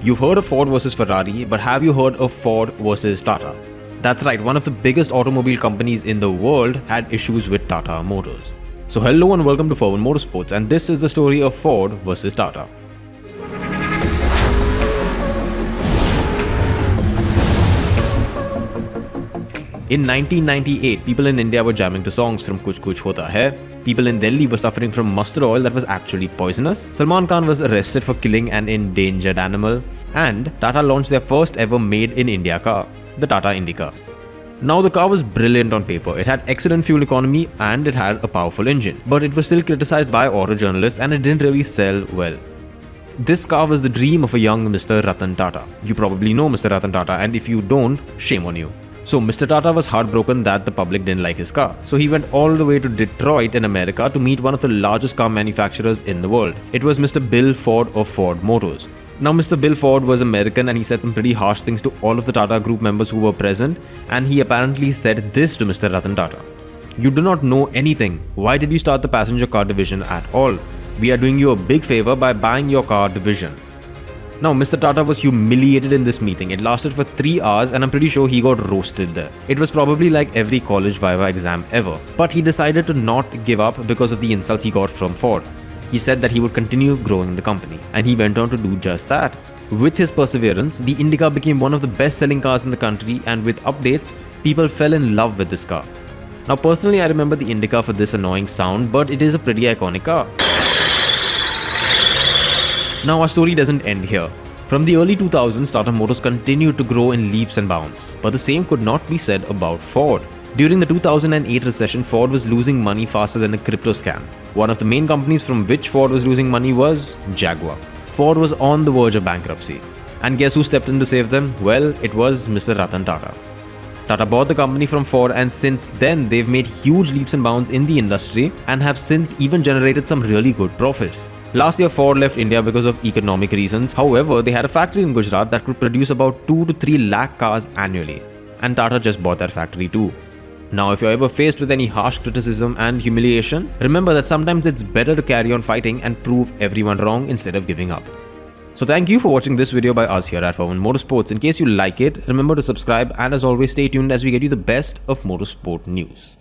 You've heard of Ford versus Ferrari, but have you heard of Ford versus Tata? That's right, one of the biggest automobile companies in the world had issues with Tata Motors. So hello and welcome to Motorsports, and this is the story of Ford versus Tata. In 1998, people in India were jamming to songs from Kuch Kuch Hota Hai. People in Delhi were suffering from mustard oil that was actually poisonous. Salman Khan was arrested for killing an endangered animal. And Tata launched their first ever made-in-India car, the Tata Indy Car. Now the car was brilliant on paper. It had excellent fuel economy and it had a powerful engine. But it was still criticized by auto journalists and it didn't really sell well. This car was the dream of a young Mr. Ratan Tata. You probably know Mr. Ratan Tata, and if you don't, shame on you. So Mr. Tata was heartbroken that the public didn't like his car. So he went all the way to Detroit in America to meet one of the largest car manufacturers in the world. It was Mr. Bill Ford of Ford Motors. Now Mr. Bill Ford was American and he said some pretty harsh things to all of the Tata group members who were present, and he apparently said this to Mr. Ratan Tata. "You do not know anything. Why did you start the passenger car division at all? We are doing you a big favor by buying your car division." Now, Mr. Tata was humiliated in this meeting. It lasted for 3 hours and I'm pretty sure he got roasted there. It was probably like every college Viva exam ever. But he decided to not give up because of the insults he got from Ford. He said that he would continue growing the company, and he went on to do just that. With his perseverance, the Indy Car became one of the best-selling cars in the country, and with updates, people fell in love with this car. Now, personally, I remember the Indy Car for this annoying sound, but it is a pretty iconic car. Now our story doesn't end here. From the early 2000s, Tata Motors continued to grow in leaps and bounds. But the same could not be said about Ford. During the 2008 recession, Ford was losing money faster than a crypto scam. One of the main companies from which Ford was losing money was Jaguar. Ford was on the verge of bankruptcy. And guess who stepped in to save them? Well, it was Mr. Ratan Tata. Tata bought the company from Ford, and since then they've made huge leaps and bounds in the industry and have since even generated some really good profits. Last year, Ford left India because of economic reasons. However, they had a factory in Gujarat that could produce about 2 to 3 lakh cars annually. And Tata just bought that factory too. Now, if you're ever faced with any harsh criticism and humiliation, remember that sometimes it's better to carry on fighting and prove everyone wrong instead of giving up. So thank you for watching this video by us here at Motorsports. In case you like it, remember to subscribe, and as always, stay tuned as we get you the best of motorsport news.